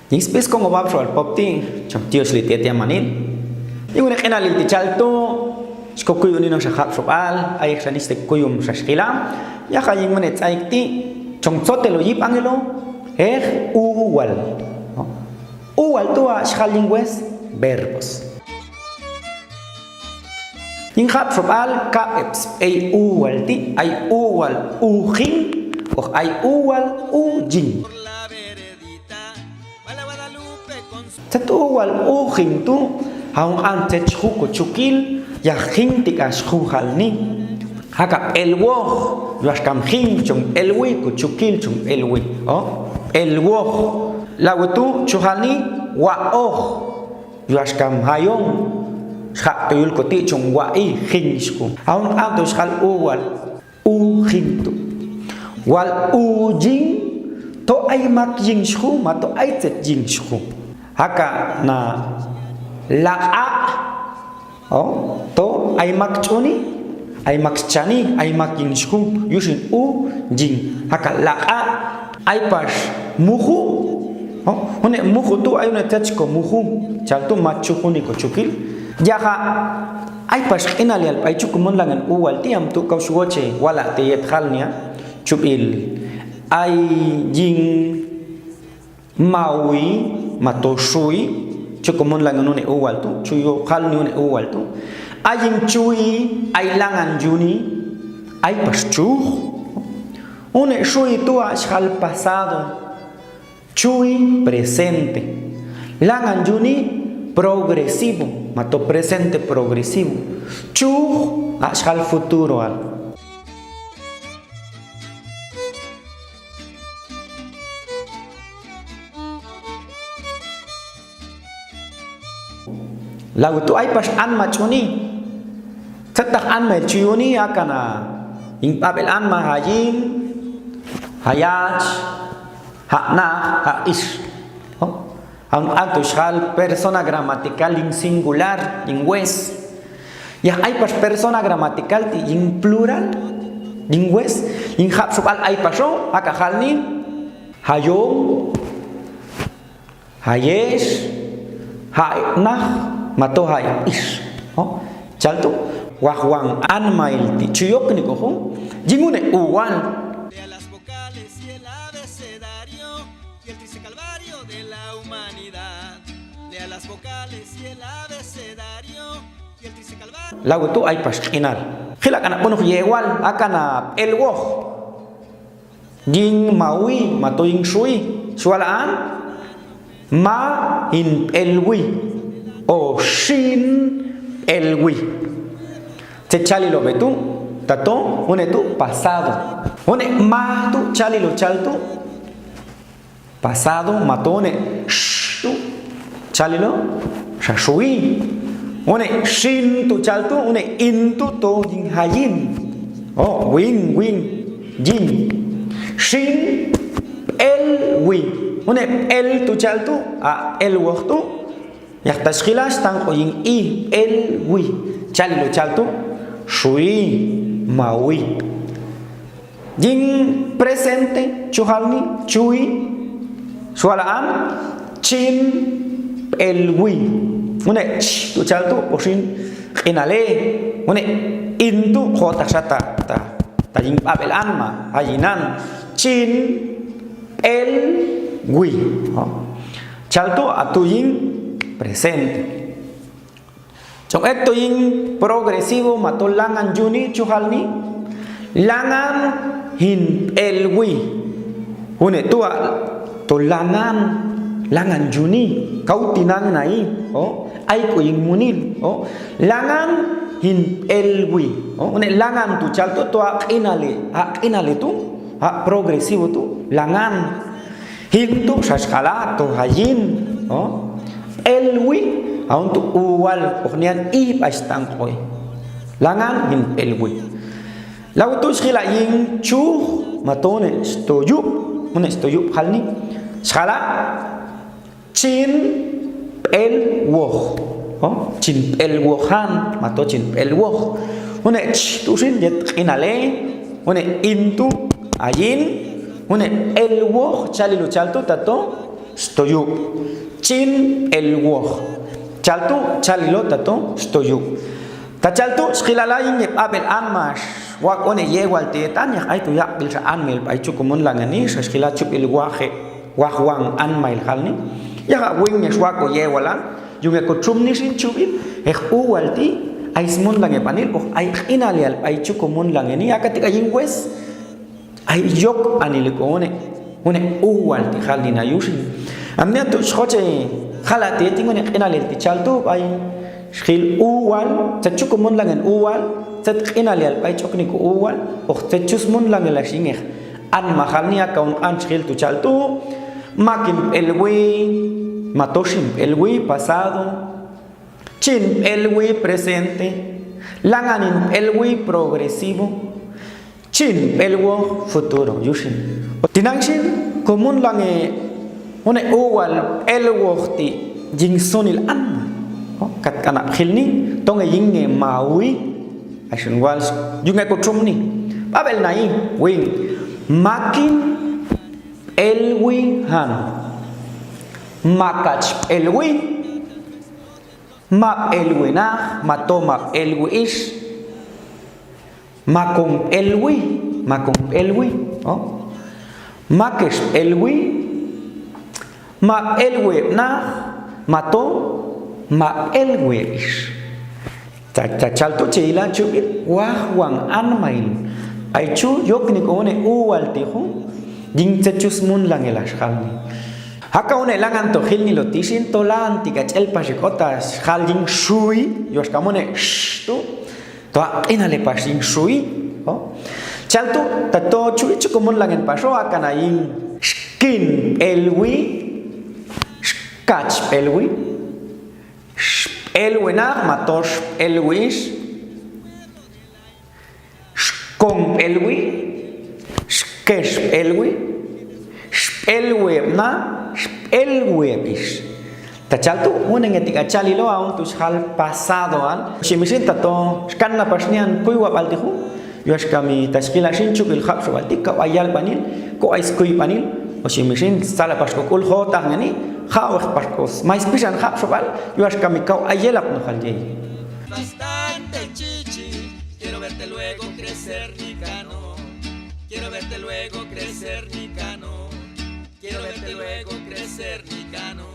Yin space como va pro al popti, chom tios li tetia manin. Y una gena li tichalto, skokuy unino shahat sobal, ay xaniste kuyum shashkila, ya hayin manet aikti, chom sote lo yip angelo, uwal. Uwal tua shhalingües verbos. Yin hat sobal kaeps ay uwal ti, ay uwal ujin, o ay uwal ujin. Satu wal ujin tu haung antet chuko chukil ya hintika shuhal ni haka elwoh yuashkam hin chung elwi ku chukil chung elwi elwoh lawtu chuhal wa yuashkam hayong shak tuyul koti chung wa hin shku haung anto shal uwal ujin tu wal ujin to ay mak jing shku ma to ay tet jing shku haka na la'a to ay makchuni ay makchani ay makinshku yushin jing haka la'a ay pas muhu hone muhu tu ay una tachko muhu chaltu machukuni ko chukil jaha ay pas inali al ay chukumon langan uwal tiam tu kausuoche wala teyet halnia chupil ay jing maui mato shui chukumon langan une uwal tu chuyo hal ni une uwal tu aying chui ay langan juni ay paschu une shui tu ashal pasado chui presente langan juni progresivo mato presente progresivo chu ashal futuro al lagu tu ay pas an machuni setak an mechuni akana ing papel an mahayin hayat hakna hais ang antushal persona gramatical ing singular ing wes ya ay pas persona gramatical ti ing plural ing wes ing hap supal ay paso akahalni hayong hayesh haiknah matohay is chalto wahwang anmail ti chuyok ni ko jingune uwan de las vocales y el abecedario y el triste calvario de la humanidad de las vocales y el abecedario y el triste calvario lagu tu ay pas inal khila kana bono yewal akana elwoh jing maui matoing shui sualaan ma in elwi o shin elwi te chali lo betu tato une tu pasado une ma tu chali lo chaltu pasado matone tu chali lo shashui une shin tu chaltu une in tu to jing hayin win jin shin elwi une el tu chaltu el waktu yak tashkilas tang oying elwi chali lo chaltu shui maui jing presente chuhalni chui sualaan chin elwi une tu chaltu poshin inale une intu khota sata ta jing papel anma hayinan chin elwi chaltu atuying presente. Chong eto ing progresivo mato langan juni chuhalni langan hin elwi une tua to langan juni kau tinang nai ai ko ing munil langan hin elwi une langan tu chalto to inale tu progresivo tu langan hin tu shashkala to hayin elwi auntu uwal oknian ipastang koy langan hin elwi lautus khila ing chu matone stoyup halni skala chin elwoh chin elwohan mato chin elwoh une tusin jet inale une intu ayin une elwoh chalilu chalto tato stoyup. Chin el woj. Chaltu chalilota to stoyup. Ta chaltu skilalayin yep abel anmash. Wak one yewal tetan yak ay tuyak bil sa anmel ay chukumun langani sa skila chup il waje. Wahwang anmail halni. Yaka wing ya swako yewalan. Yung ko chumni sin chubin. Uwalti ay smun lang panil o ay inalial ay chukumun langani. Akatika yung wes ay yok aniliko une uwalti halni na yusin. Amnya tu schoche halati tingone inalil ti chaltu ay skil uwal sa chukumun langan uwal sa inalial ay chokni ko uwal o sa chusmun langan la singeh an mahalni akaun an skil tu chaltu makim elwi matoshim elwi pasado chin elwi presente langanin elwi progresivo chin elwo futuro yushin tinangshin komun lange one uwal elwohti jingsonil an kat anak khilni tonge yinge maui asun wals junge ko trumni babel nai wing makin elwi han makach elwi map elwi na matoma elwi is makong elwi makesh elwi map elwi na mato ma elwi is chalto chila chubit wahwang anmail ay chu yokni ko ne uwal tiho ding chechus mun langelas khalni haka une langan to khilni lo tisin to lan tika chel pasikotas khaljing shui yos kamone shtu to inale pasing shui chalto tato chui chukumun langen paso akana ing skin elwi skach elwi elwena matos elwis con elwi skesh elwi elwebna elwebis tachaltu unen etika chalilo aun tus hal pasado al shimisin tato skanna pasnian kuiwa baltihu yoshkami tashkila shinchuk il khabshu baltika ayal panil ko aiskui panil o shimisin sala pasko kul hota ngani Jauh parcos, mais pisan hap sobal, yo aska mi kau ayelap no halje. Bastante chichi, quiero verte luego crecer Nicano, quiero verte luego crecer Nicano, quiero verte luego crecer Nicano.